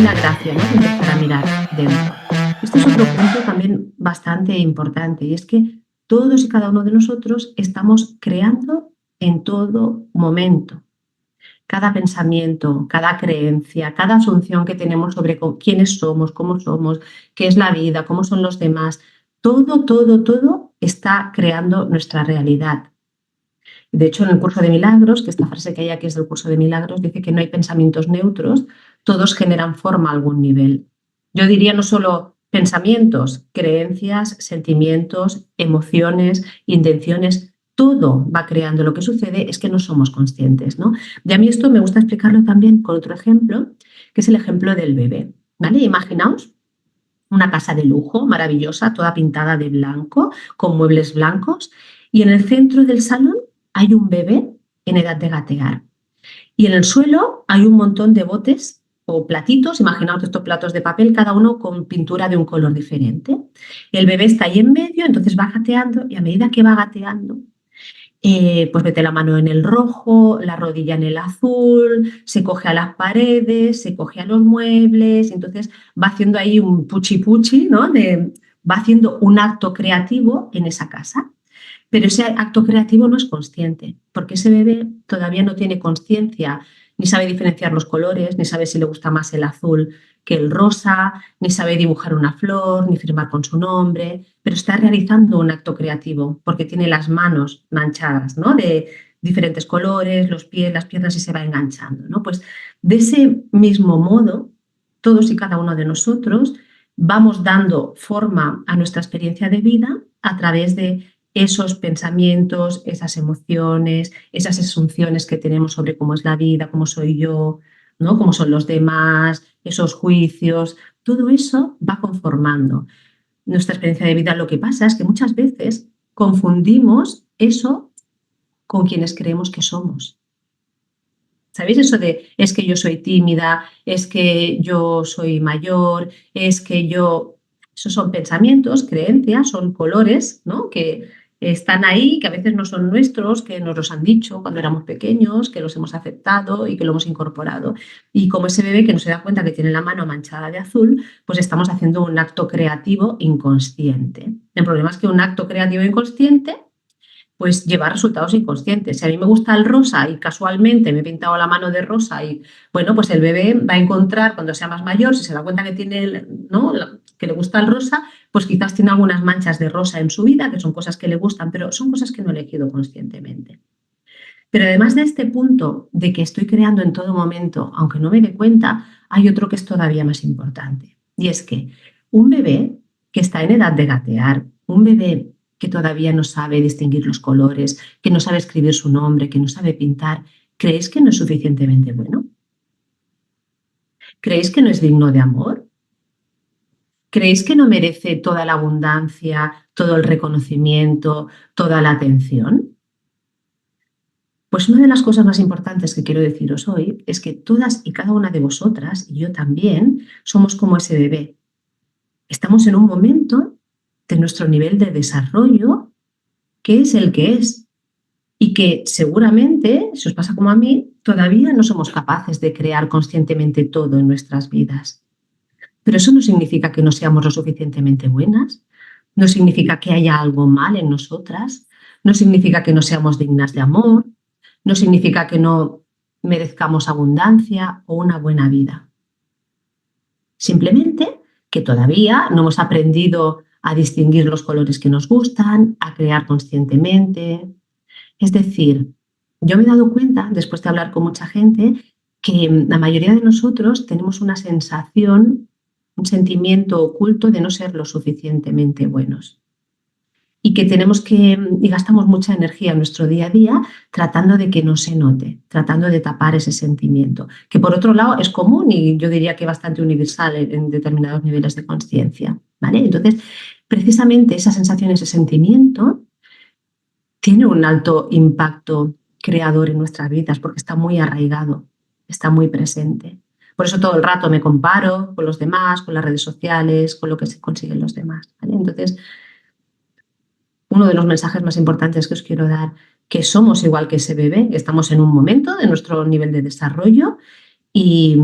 ahí la gracia, ¿no? De empezar a mirar dentro. Este es otro punto también bastante importante y es que todos y cada uno de nosotros estamos creando en todo momento. Cada pensamiento, cada creencia, cada asunción que tenemos sobre quiénes somos, qué es la vida, cómo son los demás, todo está creando nuestra realidad. De hecho, en el curso de milagros, que esta frase que hay aquí es del curso de milagros, dice que no hay pensamientos neutros, todos generan forma a algún nivel. Yo diría no solo pensamientos, creencias, sentimientos, emociones, intenciones, todo va creando. Lo que sucede es que no somos conscientes, ¿no? Y a mí esto me gusta explicarlo también con otro ejemplo, que es el ejemplo del bebé, ¿vale? Imaginaos una casa de lujo maravillosa, toda pintada de blanco, con muebles blancos, y en el centro del salón hay un bebé en edad de gatear. Y en el suelo hay un montón de botes o platitos, imaginaos estos platos de papel, cada uno con pintura de un color diferente. El bebé está ahí en medio, entonces va gateando y a medida que va gateando, pues mete la mano en el rojo, la rodilla en el azul, se coge a las paredes, se coge a los muebles, entonces va haciendo ahí un puchi-puchi, ¿no? Va haciendo un acto creativo en esa casa. Pero ese acto creativo no es consciente, porque ese bebé todavía no tiene conciencia, ni sabe diferenciar los colores, ni sabe si le gusta más el azul que el rosa, ni sabe dibujar una flor, ni firmar con su nombre, pero está realizando un acto creativo porque tiene las manos manchadas, ¿no? De diferentes colores, los pies, las piernas y se va enganchando, ¿no? Pues de ese mismo modo, todos y cada uno de nosotros vamos dando forma a nuestra experiencia de vida a través de esos pensamientos, esas emociones, esas asunciones que tenemos sobre cómo es la vida, cómo soy yo, ¿no? Cómo son los demás, esos juicios, todo eso va conformando nuestra experiencia de vida. Lo que pasa es que muchas veces confundimos eso con quienes creemos que somos. ¿Sabéis eso de es que yo soy tímida, es que yo soy mayor, es que yo... Esos son pensamientos, creencias, son colores, ¿no? Que están ahí, que a veces no son nuestros, que nos los han dicho cuando éramos pequeños, que los hemos aceptado y que lo hemos incorporado. Y como ese bebé que no se da cuenta que tiene la mano manchada de azul, pues estamos haciendo un acto creativo inconsciente. El problema es que un acto creativo inconsciente pues lleva resultados inconscientes. Si a mí me gusta el rosa y casualmente me he pintado la mano de rosa y bueno, pues el bebé va a encontrar cuando sea más mayor, si se da cuenta que tiene, ¿no? Que le gusta el rosa, pues quizás tiene algunas manchas de rosa en su vida, que son cosas que le gustan, pero son cosas que no he elegido conscientemente. Pero además de este punto de que estoy creando en todo momento, aunque no me dé cuenta, hay otro que es todavía más importante. Y es que un bebé que está en edad de gatear, un bebé que todavía no sabe distinguir los colores, que no sabe escribir su nombre, que no sabe pintar, ¿creéis que no es suficientemente bueno? ¿Creéis que no es digno de amor? ¿Creéis que no merece toda la abundancia, todo el reconocimiento, toda la atención? Pues una de las cosas más importantes que quiero deciros hoy es que todas y cada una de vosotras, y yo también, somos como ese bebé. Estamos en un momento de nuestro nivel de desarrollo que es el que es y que seguramente, si os pasa como a mí, todavía no somos capaces de crear conscientemente todo en nuestras vidas. Pero eso no significa que no seamos lo suficientemente buenas, no significa que haya algo mal en nosotras, no significa que no seamos dignas de amor, no significa que no merezcamos abundancia o una buena vida. Simplemente que todavía no hemos aprendido a distinguir los colores que nos gustan, a crear conscientemente. Es decir, yo me he dado cuenta, después de hablar con mucha gente, que la mayoría de nosotros tenemos una sensación, un sentimiento oculto de no ser lo suficientemente buenos. Y que tenemos que, y gastamos mucha energía en nuestro día a día tratando de que no se note, tratando de tapar ese sentimiento, que por otro lado es común y yo diría que bastante universal en determinados niveles de conciencia, ¿vale? Entonces, precisamente esa sensación, ese sentimiento, tiene un alto impacto creador en nuestras vidas porque está muy arraigado, está muy presente. Por eso todo el rato me comparo con los demás, con las redes sociales, con lo que se consiguen los demás, ¿vale? Entonces, uno de los mensajes más importantes que os quiero dar, que somos igual que ese bebé, estamos en un momento de nuestro nivel de desarrollo y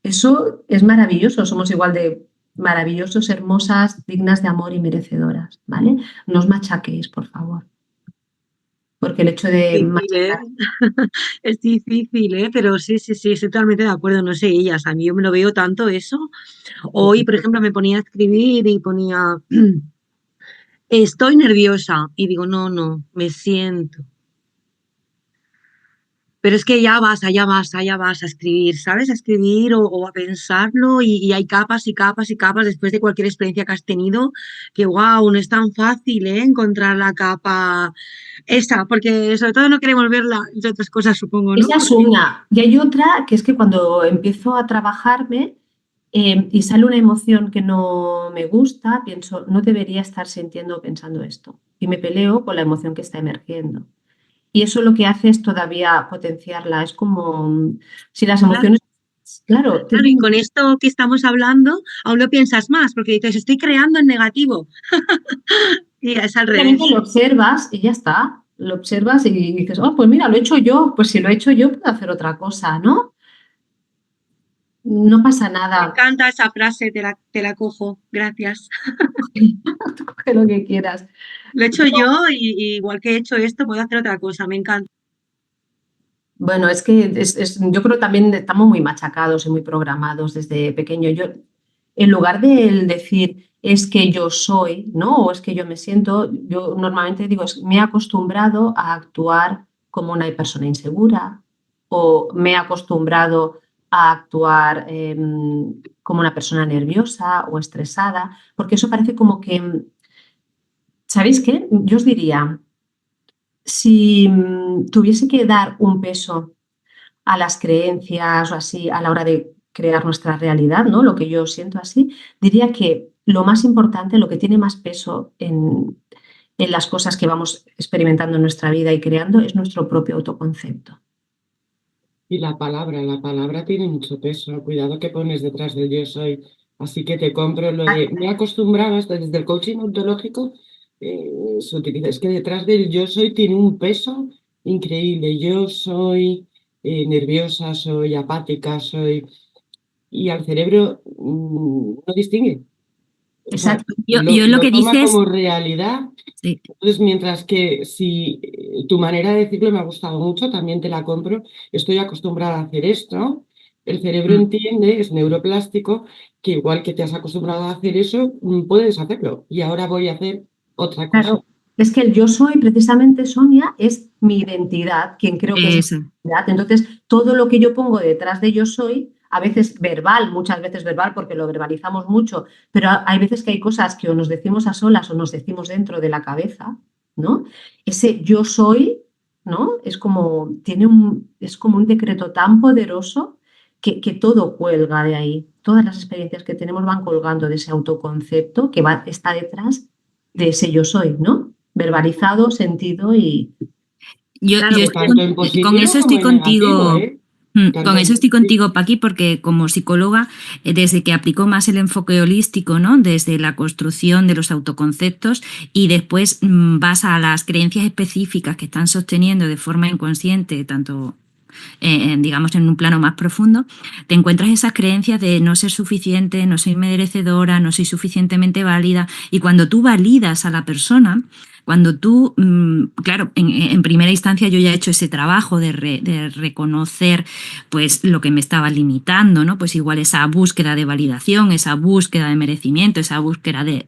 Eso es maravilloso, somos igual de maravillosos, hermosas, dignas de amor y merecedoras, ¿vale? No os machaquéis, por favor, porque el hecho de Difícil, ¿eh? machacar... Es difícil, ¿eh? Pero sí, sí, sí, estoy totalmente de acuerdo. No sé ellas, a mí yo me lo veo tanto eso. Hoy, por ejemplo, me ponía a escribir y ponía, estoy nerviosa. Y digo, no, no, me siento. Pero es que ya vas, allá vas, allá vas a escribir, ¿sabes? A escribir o a pensarlo y hay capas y capas y capas después de cualquier experiencia que has tenido, que wow, no es tan fácil, ¿eh? Encontrar la capa esa, porque sobre todo no queremos verla, entre otras cosas, supongo, ¿no? Esa es Porque una. Y hay otra que es que cuando empiezo a trabajarme y sale una emoción que no me gusta, pienso, no debería estar sintiendo o pensando esto. Y me peleo con la emoción que está emergiendo. Y eso lo que hace es todavía potenciarla. Es como si las claro, emociones, claro, claro, y con esto que estamos hablando, aún lo piensas más, porque dices, estoy creando en negativo. Y es al simplemente revés. lo observas y ya está. Lo observas y dices, oh, pues mira, lo he hecho yo. Pues si lo he hecho yo, puedo hacer otra cosa, ¿no? No pasa Me nada. encanta esa frase, te la cojo, gracias. Tú coge lo que quieras. Lo he hecho yo y igual que he hecho esto, puedo hacer otra cosa, me encanta. Bueno, es que yo creo que también estamos muy machacados y muy programados desde pequeño. Yo, en lugar de el decir es que yo soy, ¿no? O es que yo me siento, yo normalmente digo, me he acostumbrado a actuar como una persona insegura o me he acostumbrado a actuar como una persona nerviosa o estresada, porque eso parece como que, ¿sabéis qué? Yo os diría, si tuviese que dar un peso a las creencias o así a la hora de crear nuestra realidad, ¿no? Lo que yo siento así, diría que lo más importante, lo que tiene más peso en las cosas que vamos experimentando en nuestra vida y creando es nuestro propio autoconcepto. Y la palabra tiene mucho peso. Cuidado que pones detrás del yo soy. Así que te compro lo de. Me he acostumbrado hasta desde el coaching ontológico. Se utiliza. Es que detrás del yo soy tiene un peso increíble. Yo soy nerviosa, soy apática, soy. Y al cerebro no distingue. O sea, Exacto. Yo lo lo que toma dices, como realidad. sí, Entonces, mientras que si tu manera de decirlo me ha gustado mucho, también te la compro, estoy acostumbrada a hacer esto, el cerebro mm, entiende, es neuroplástico, que igual que te has acostumbrado a hacer eso, puedes hacerlo. Y ahora voy a hacer otra cosa. Claro, es que el yo soy precisamente, Sonia, es mi identidad, quien creo que es mi eso. identidad. Entonces, todo lo que yo pongo detrás de yo soy, a veces verbal, muchas veces verbal porque lo verbalizamos mucho, pero hay veces que hay cosas que o nos decimos a solas o nos decimos dentro de la cabeza, ¿no? Ese yo soy, ¿no? Es como, es como un decreto tan poderoso que todo cuelga de ahí. Todas las experiencias que tenemos van colgando de ese autoconcepto que está detrás de ese yo soy, ¿no? Verbalizado, sentido y Yo Claro, Pero estoy tanto en con positivo eso como estoy en negativo, contigo. ¿eh? Con Tanto en eso estoy positivo. contigo, Paqui, porque como psicóloga, desde que aplico más el enfoque holístico, ¿no? Desde la construcción de los autoconceptos y después vas a las creencias específicas que están sosteniendo de forma inconsciente, tanto digamos, en un plano más profundo, te encuentras esas creencias de no ser suficiente, no soy merecedora, no soy suficientemente válida. Y cuando tú validas a la persona, cuando tú, claro, en primera instancia yo ya he hecho ese trabajo de reconocer pues lo que me estaba limitando, ¿no? Pues igual esa búsqueda de validación, esa búsqueda de merecimiento, esa búsqueda de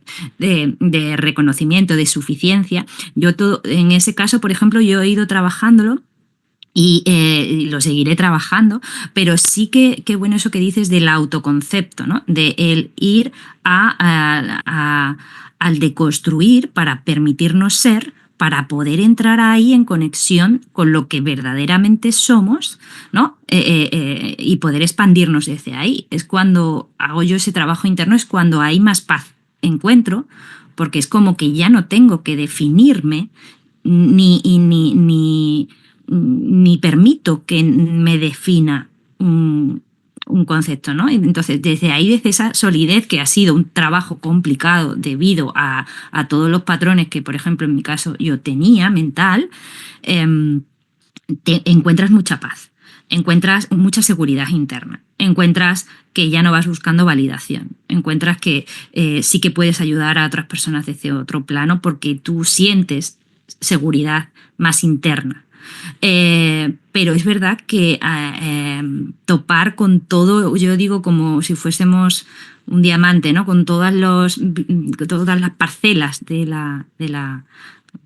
reconocimiento, de suficiencia. Yo todo, en ese caso, por ejemplo, yo he ido trabajándolo y lo seguiré trabajando, pero sí que bueno eso que dices del autoconcepto, ¿no? De el ir al deconstruir para permitirnos ser, para poder entrar ahí en conexión con lo que verdaderamente somos, ¿no? Y poder expandirnos desde ahí. Es cuando hago yo ese trabajo interno, es cuando hay más paz encuentro, porque es como que ya no tengo que definirme ni permito que me defina un concepto, ¿no? Entonces, desde ahí, desde esa solidez que ha sido un trabajo complicado debido a todos los patrones que, por ejemplo, en mi caso yo tenía mental, te encuentras mucha paz. encuentras mucha seguridad interna, encuentras que ya no vas buscando validación, encuentras que sí que puedes ayudar a otras personas desde otro plano porque tú sientes seguridad más interna. Pero es verdad que topar con todo, yo digo como si fuésemos un diamante, ¿no? Con todas las parcelas de la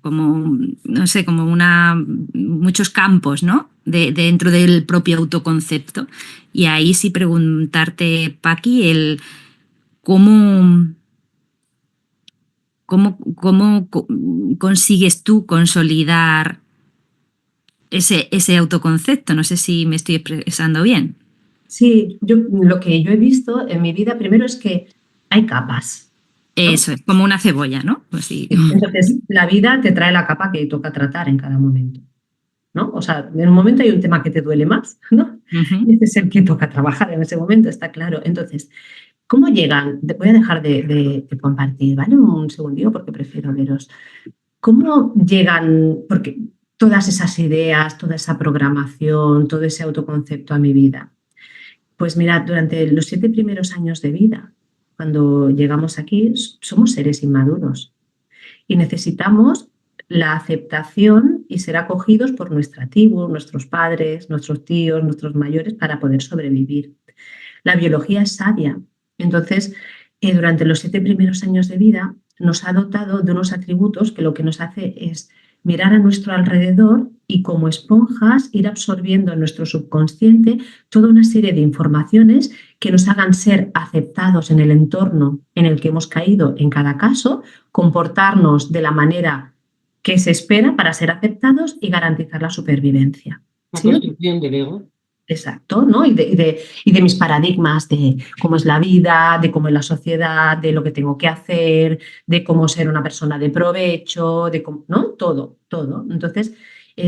como, no sé, como muchos campos, ¿no? Dentro del propio autoconcepto. Y ahí sí preguntarte, Paqui, el cómo consigues tú consolidar ese autoconcepto. No sé si me estoy expresando bien. Sí, lo que yo he visto en mi vida primero es que hay capas, ¿no? Eso es, como una cebolla, ¿no? Pues sí. Entonces, la vida te trae la capa que toca tratar en cada momento, ¿no? O sea, en un momento hay un tema que te duele más, ¿no? Ujú. Y ese es el que toca trabajar en ese momento, está claro. Entonces, ¿cómo llegan? Voy a dejar de compartir, ¿vale? Un segundito porque prefiero veros. ¿Cómo llegan? Porque todas esas ideas, toda esa programación, todo ese autoconcepto a mi vida. Pues mira, durante los 7 primeros años de vida, cuando llegamos aquí, somos seres inmaduros y necesitamos la aceptación y ser acogidos por nuestra tribu, nuestros padres, nuestros tíos, nuestros mayores para poder sobrevivir. La biología es sabia. Entonces, durante los 7 primeros años de vida nos ha dotado de unos atributos que lo que nos hace es mirar a nuestro alrededor y como esponjas ir absorbiendo en nuestro subconsciente toda una serie de informaciones que nos hagan ser aceptados en el entorno en el que hemos caído en cada caso, comportarnos de la manera que se espera para ser aceptados y garantizar la supervivencia. La ¿Sí? construcción del ego. Exacto, ¿no? Y de mis paradigmas de cómo es la vida, de cómo es la sociedad, de lo que tengo que hacer, de cómo ser una persona de provecho, de cómo, ¿no? Todo, todo. Entonces,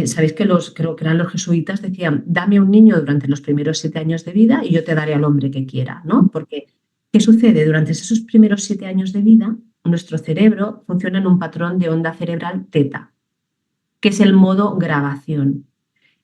sabéis que creo que eran los jesuitas, decían, dame un niño durante los primeros 7 años de vida y yo te daré al hombre que quiera, ¿no? Porque, ¿qué sucede? Durante esos primeros 7 años de vida, nuestro cerebro funciona en un patrón de onda cerebral teta, que es el modo grabación.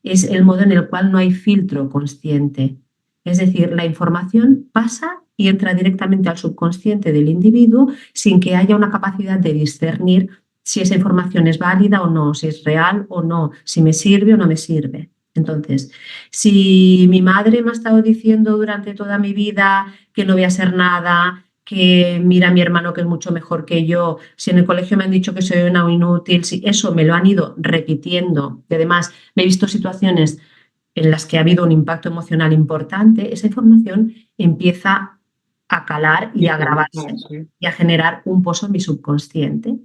Es el modo en el cual no hay filtro consciente. Es decir, la información pasa y entra directamente al subconsciente del individuo sin que haya una capacidad de discernir si esa información es válida o no, si es real o no, si me sirve o no me sirve. Entonces, si mi madre me ha estado diciendo durante toda mi vida que no voy a ser nada, que mira a mi hermano que es mucho mejor que yo, si en el colegio me han dicho que soy una inútil, si eso me lo han ido repitiendo, y además me he visto situaciones en las que ha habido un impacto emocional importante, esa información empieza a calar y a grabarse y a generar un pozo en mi subconsciente.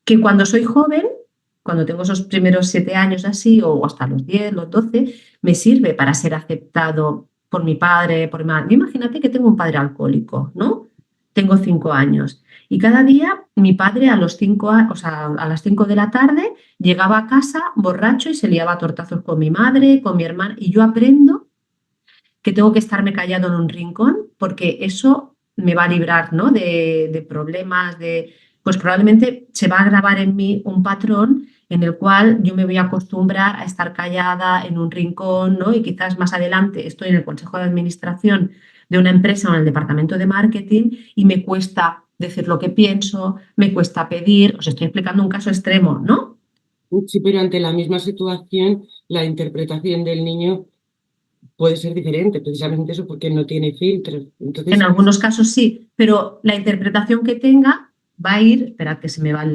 Que cuando soy joven, cuando tengo esos primeros 7 años así, o hasta los 10, los 12, me sirve para ser aceptado por mi padre, por mi madre. Imagínate que tengo un padre alcohólico, ¿no? Tengo 5 años. Y cada día mi padre a las 5 de la tarde llegaba a casa borracho y se liaba a tortazos con mi madre, con mi hermana. Y yo aprendo que tengo que estarme callado en un rincón porque eso me va a librar, ¿no? de problemas, pues probablemente se va a grabar en mí un patrón en el cual yo me voy a acostumbrar a estar callada en un rincón, ¿no? Y quizás más adelante estoy en el consejo de administración de una empresa o en el departamento de marketing y me cuesta decir lo que pienso, me cuesta pedir, os estoy explicando un caso extremo, ¿no? Sí, pero ante la misma situación, la interpretación del niño puede ser diferente, precisamente eso porque no tiene filtros. Entonces, en algunos casos sí, pero la interpretación que tenga va a ir, esperad que se me va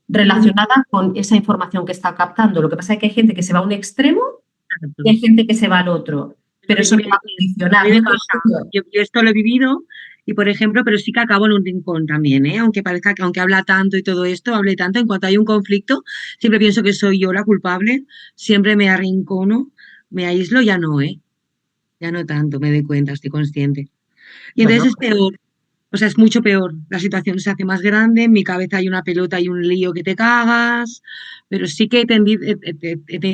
relacionada con esa información que está captando. Lo que pasa es que hay gente que se va a un extremo y hay gente que se va al otro, pero eso me va a condicionar. Yo esto lo he vivido y, por ejemplo, pero sí que acabo en un rincón también, ¿eh? Aunque parezca que aunque habla tanto y todo esto, hable tanto, en cuanto hay un conflicto, siempre pienso que soy yo la culpable, siempre me arrincono, me aíslo, ya no, ¿eh? Ya no tanto, me doy cuenta, estoy consciente. Y entonces es peor, o sea, es mucho peor. La situación se hace más grande, en mi cabeza hay una pelota y un lío que te cagas, pero sí que he tenido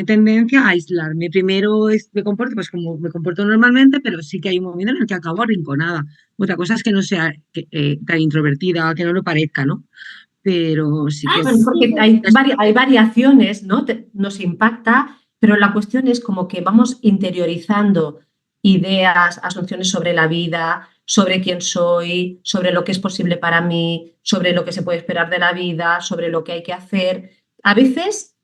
tendencia a aislarme. Primero me comporto pues como me comporto normalmente, pero sí que hay un momento en el que acabo arrinconada. Otra cosa es que no sea tan introvertida, que no lo parezca, ¿no? Pero sí que es... Porque hay variaciones, ¿no? Nos impacta pero la cuestión es como que vamos interiorizando ideas, asunciones sobre la vida, sobre quién soy, sobre lo que es posible para mí, sobre lo que se puede esperar de la vida, sobre lo que hay que hacer. A veces,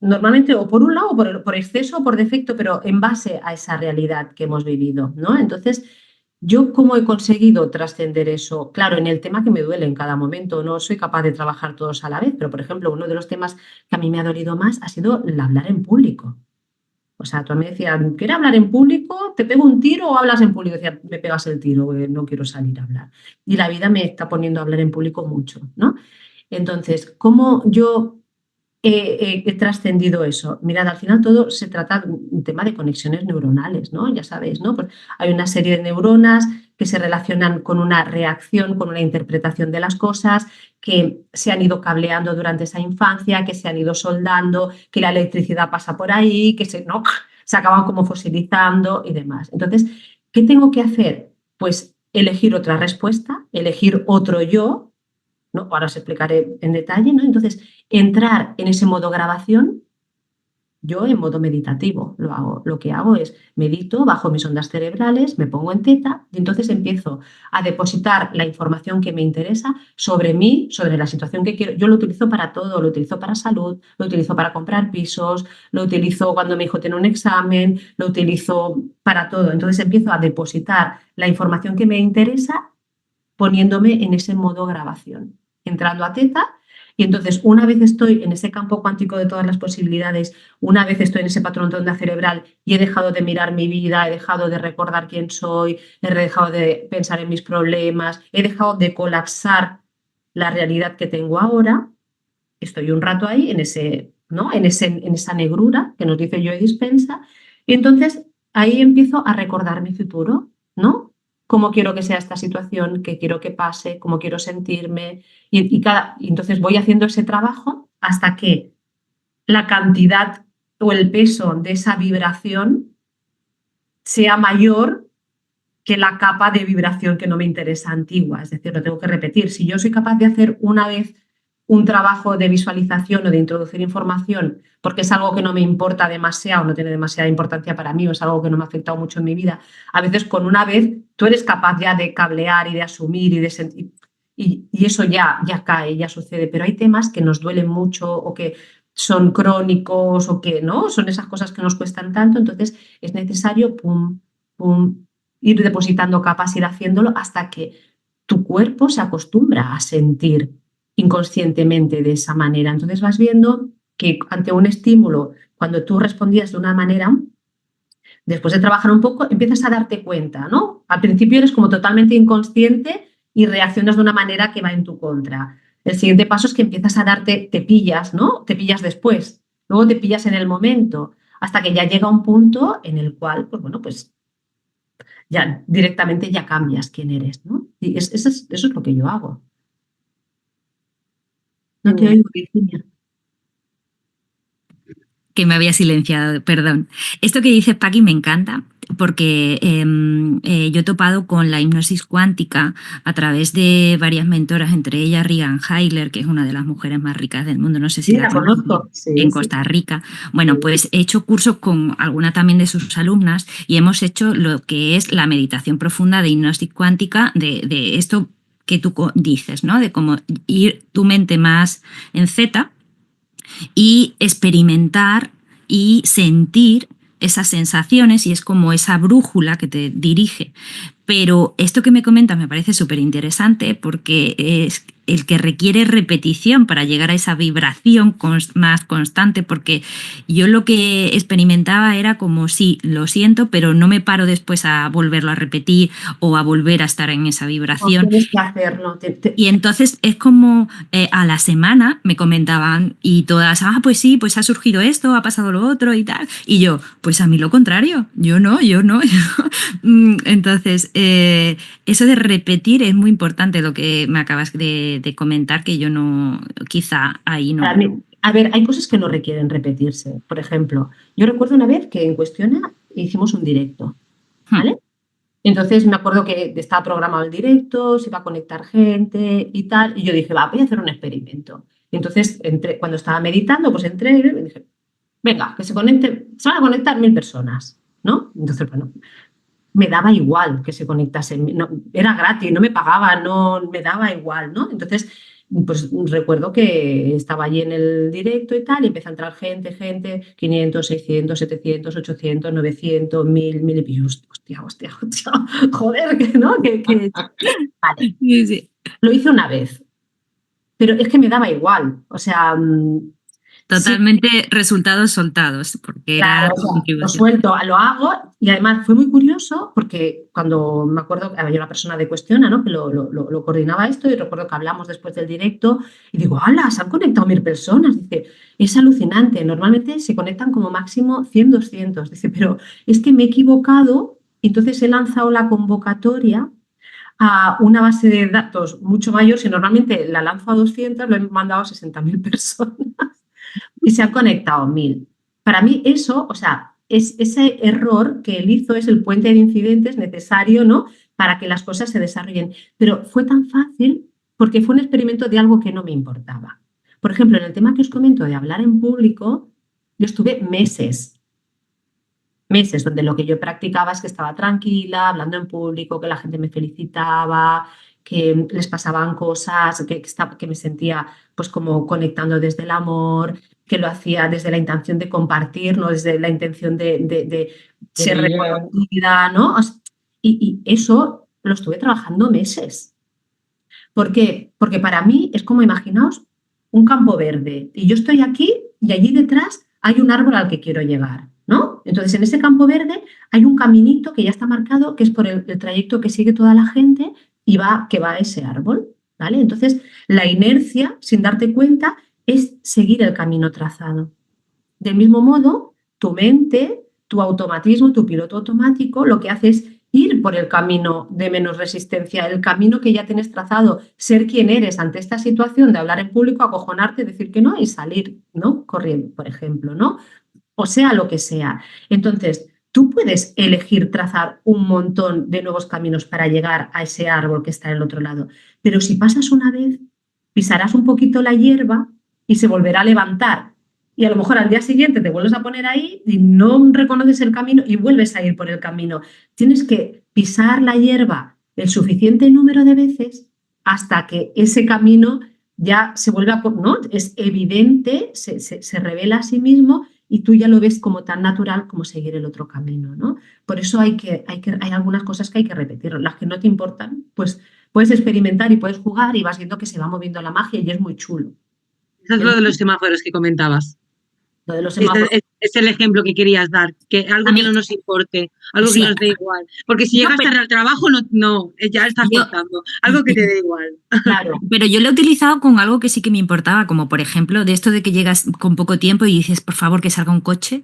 normalmente, o por un lado, o por exceso o por defecto, pero en base a esa realidad que hemos vivido, ¿no? Entonces, ¿yo cómo he conseguido trascender eso? Claro, en el tema que me duele en cada momento, no soy capaz de trabajar todos a la vez, pero por ejemplo, uno de los temas que a mí me ha dolido más ha sido el hablar en público. O sea, tú me decías, ¿quieres hablar en público? ¿Te pego un tiro o hablas en público? Decía, me pegas el tiro, porque no quiero salir a hablar. Y la vida me está poniendo a hablar en público mucho, ¿no? Entonces, ¿cómo yo he trascendido eso? Mirad, al final todo se trata de un tema de conexiones neuronales, ¿no? Ya sabéis, ¿no? Pues hay una serie de neuronas que se relacionan con una reacción, con una interpretación de las cosas, que se han ido cableando durante esa infancia, que se han ido soldando, que la electricidad pasa por ahí, que ¿no? Se acaban como fosilizando y demás. Entonces, ¿qué tengo que hacer? Pues elegir otra respuesta, elegir otro yo, ¿no? Ahora os explicaré en detalle, ¿no? Entonces, entrar en ese modo grabación, yo en modo meditativo lo hago. Lo que hago es medito, bajo mis ondas cerebrales, me pongo en teta y entonces empiezo a depositar la información que me interesa sobre mí, sobre la situación que quiero. Yo lo utilizo para todo, lo utilizo para salud, lo utilizo para comprar pisos, lo utilizo cuando mi hijo tiene un examen, lo utilizo para todo. Entonces empiezo a depositar la información que me interesa poniéndome en ese modo grabación, entrando a teta. Y entonces, una vez estoy en ese campo cuántico de todas las posibilidades, una vez estoy en ese patrón de onda cerebral y he dejado de mirar mi vida, he dejado de recordar quién soy, he dejado de pensar en mis problemas, he dejado de colapsar la realidad que tengo ahora, estoy un rato ahí en ese, ¿no? en esa negrura que nos dice Joe Dispenza, y entonces ahí empiezo a recordar mi futuro, ¿no? Cómo quiero que sea esta situación, qué quiero que pase, cómo quiero sentirme. Y entonces voy haciendo ese trabajo hasta que la cantidad o el peso de esa vibración sea mayor que la capa de vibración que no me interesa antigua. Es decir, lo tengo que repetir. Si yo soy capaz de hacer una vez un trabajo de visualización o de introducir información porque es algo que no me importa demasiado, no tiene demasiada importancia para mí o es algo que no me ha afectado mucho en mi vida, a veces con una vez tú eres capaz ya de cablear y de asumir y de sentir, y eso ya cae, ya sucede, pero hay temas que nos duelen mucho o que son crónicos o que no, son esas cosas que nos cuestan tanto, entonces es necesario ir depositando capas, ir haciéndolo hasta que tu cuerpo se acostumbra a sentir inconscientemente de esa manera. Entonces vas viendo que ante un estímulo, cuando tú respondías de una manera, después de trabajar un poco, empiezas a darte cuenta, ¿no? Al principio eres como totalmente inconsciente y reaccionas de una manera que va en tu contra. El siguiente paso es que empiezas a te pillas, ¿no? Te pillas después, luego te pillas en el momento, hasta que ya llega un punto en el cual, pues bueno, pues ya directamente ya cambias quién eres, ¿no? Y eso es lo que yo hago. No te oigo, Virginia. Que me había silenciado, perdón. Esto que dices, Paqui, me encanta porque yo he topado con la hipnosis cuántica a través de varias mentoras, entre ellas Regan Heiler, que es una de las mujeres más ricas del mundo, no sé si Sí, la conozco. Sí, en sí. Costa Rica. Bueno, pues he hecho cursos con alguna también de sus alumnas y hemos hecho lo que es la meditación profunda de hipnosis cuántica, de esto que tú dices, ¿no? De cómo ir tu mente más en zeta y experimentar y sentir esas sensaciones, y es como esa brújula que te dirige. Pero esto que me comentas me parece súper interesante porque es el que requiere repetición para llegar a esa vibración más constante, porque yo lo que experimentaba era como, sí, lo siento, pero no me paro después a volverlo a repetir o a volver a estar en esa vibración. No tienes que hacerlo. Y entonces es como a la semana me comentaban y todas, pues sí, pues ha surgido esto, ha pasado lo otro y tal. Y yo, pues a mí lo contrario, yo no. Entonces, eso de repetir es muy importante, lo que me acabas de comentar, que yo no, quizá ahí no. A ver, hay cosas que no requieren repetirse. Por ejemplo, yo recuerdo una vez que en Cuestiona hicimos un directo, ¿vale? Entonces me acuerdo que estaba programado el directo, se iba a conectar gente y tal, y yo dije, voy a hacer un experimento. Y entonces, cuando estaba meditando, pues entré y dije, venga, que se van a conectar 1000 personas, ¿no? Entonces, bueno, me daba igual que se conectasen, no, era gratis, no me pagaban, no, me daba igual, ¿no? Entonces, pues recuerdo que estaba allí en el directo y tal, y empezó a entrar gente, 500, 600, 700, 800, 900, 1000 y pico. Hostia, joder, ¿no? Vale, Sí, sí. lo hice una vez, pero es que me daba igual, o sea, sí. Totalmente resultados soltados, porque era Claro, o tu sea, lo contribución. suelto, lo hago y además fue muy curioso porque cuando me acuerdo que había una persona de Cuestiona, ¿no? Que lo coordinaba esto y recuerdo que hablamos después del directo y digo, ¡hala! Se han conectado 1000 personas. Dice, es alucinante, normalmente se conectan como máximo 100, 200. Dice, pero es que me he equivocado y entonces he lanzado la convocatoria a una base de datos mucho mayor. Si normalmente la lanzo a 200, lo he mandado a 60.000 personas y se han conectado 1000. Para mí eso, o sea, es ese error que él hizo es el puente de incidentes necesario, ¿no? Para que las cosas se desarrollen. Pero fue tan fácil porque fue un experimento de algo que no me importaba. Por ejemplo, en el tema que os comento de hablar en público, yo estuve meses donde lo que yo practicaba es que estaba tranquila, hablando en público, que la gente me felicitaba, que les pasaban cosas, que me sentía pues como conectando desde el amor, que lo hacía desde la intención de compartir, no desde la intención de ser Brillar. reconocida, ¿no? Y eso lo estuve trabajando meses. ¿Por qué? Porque para mí es como, imaginaos, un campo verde y yo estoy aquí y allí detrás hay un árbol al que quiero llegar, ¿no? Entonces, en ese campo verde hay un caminito que ya está marcado, que es por el trayecto que sigue toda la gente y que va a ese árbol, ¿vale? Entonces, la inercia, sin darte cuenta, es seguir el camino trazado. Del mismo modo, tu mente, tu automatismo, tu piloto automático, lo que hace es ir por el camino de menos resistencia, el camino que ya tienes trazado, ser quien eres ante esta situación de hablar en público, acojonarte, decir que no y salir, ¿no? Corriendo, por ejemplo, ¿no? O sea, lo que sea. Entonces, tú puedes elegir trazar un montón de nuevos caminos para llegar a ese árbol que está en el otro lado, pero si pasas una vez, pisarás un poquito la hierba y se volverá a levantar. Y a lo mejor al día siguiente te vuelves a poner ahí y no reconoces el camino y vuelves a ir por el camino. Tienes que pisar la hierba el suficiente número de veces hasta que ese camino ya se vuelve a... ¿no? Es evidente, se revela a sí mismo y tú ya lo ves como tan natural como seguir el otro camino, ¿no? Por eso hay algunas cosas que hay que repetir. Las que no te importan, pues puedes experimentar y puedes jugar y vas viendo que se va moviendo la magia y es muy chulo. Eso es lo de los semáforos que comentabas. Lo de los semáforos. Es el ejemplo que querías dar, que algo que no nos importe, algo que nos dé igual. Porque si llegas tarde al trabajo, no, ya estás forzando. Algo que te dé igual. Claro. Pero yo lo he utilizado con algo que sí que me importaba, como por ejemplo de esto de que llegas con poco tiempo y dices, por favor, que salga un coche,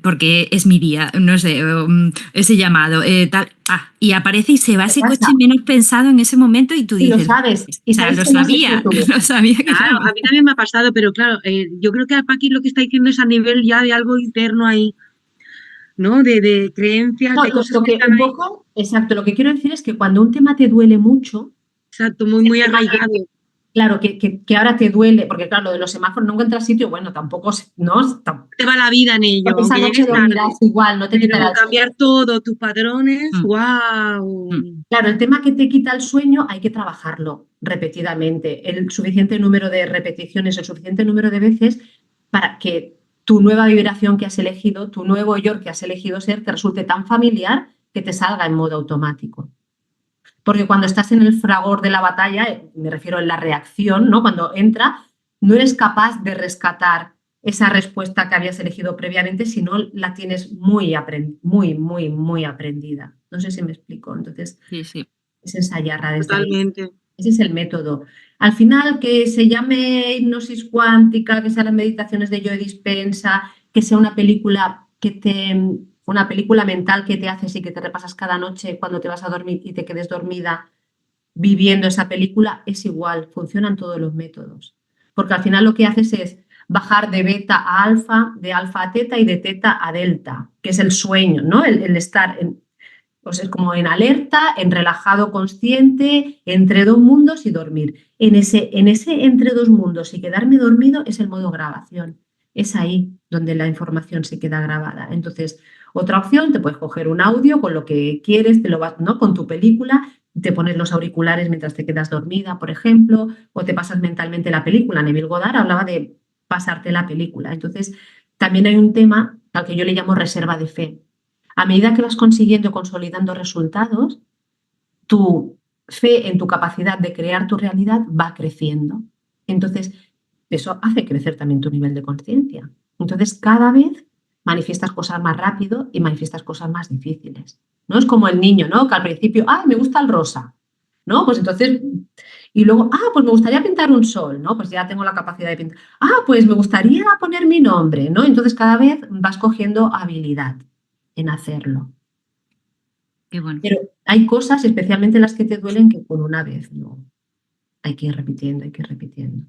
porque es mi día, no sé, ese llamado, tal. Y aparece y se va ese coche menos pensado en ese momento y tú dices... Y lo sabes. O sea, lo sabía. Claro, a mí también me ha pasado, pero claro, yo creo que Paqui lo que está diciendo es a nivel ya de algo interno ahí, ¿no? De creencias, de cosas que están ahí. Exacto, lo que quiero decir es que cuando un tema te duele mucho... Exacto, muy arraigado. Claro, que ahora te duele, porque claro, lo de los semáforos no encuentras sitio, bueno, tampoco, ¿no? Te va la vida en ello. Esa noche dormirás igual, no te quitará el sueño. Cambiar todo, tus padrones, ¡wow! Claro, el tema que te quita el sueño hay que trabajarlo repetidamente, el suficiente número de repeticiones, el suficiente número de veces para que tu nueva vibración que has elegido, tu nuevo yo que has elegido ser, te resulte tan familiar que te salga en modo automático. Porque cuando estás en el fragor de la batalla, me refiero en la reacción, ¿no? Cuando entra, no eres capaz de rescatar esa respuesta que habías elegido previamente, si no la tienes muy aprendida. No sé si me explico. Entonces, sí. Es ensayarla desde Totalmente. ahí. Ese es el método. Al final, que se llame hipnosis cuántica, que sean las meditaciones de Joe Dispenza, que sea una película una película mental que te haces y que te repasas cada noche cuando te vas a dormir y te quedes dormida viviendo esa película, es igual, funcionan todos los métodos. Porque al final lo que haces es bajar de beta a alfa, de alfa a teta y de teta a delta, que es el sueño, ¿no? El estar Pues es como en alerta, en relajado consciente, entre dos mundos y dormir. En ese entre dos mundos y quedarme dormido es el modo grabación. Es ahí donde la información se queda grabada. Entonces, otra opción, te puedes coger un audio con lo que quieres, te lo vas, ¿no? Con tu película, te pones los auriculares mientras te quedas dormida, por ejemplo, o te pasas mentalmente la película. Neville Goddard hablaba de pasarte la película. Entonces, también hay un tema al que yo le llamo reserva de fe. A medida que vas consiguiendo, consolidando resultados, tu fe en tu capacidad de crear tu realidad va creciendo. Entonces, eso hace crecer también tu nivel de conciencia. Entonces, cada vez manifiestas cosas más rápido y manifiestas cosas más difíciles. ¿No? Es como el niño, ¿no? Que al principio, me gusta el rosa, ¿no? Pues entonces, y luego, pues me gustaría pintar un sol, ¿no? Pues ya tengo la capacidad de pintar. Pues me gustaría poner mi nombre, ¿no? Entonces, cada vez vas cogiendo habilidad en hacerlo. Qué bueno. Pero hay cosas, especialmente las que te duelen, que con una vez no. Hay que ir repitiendo, hay que ir repitiendo.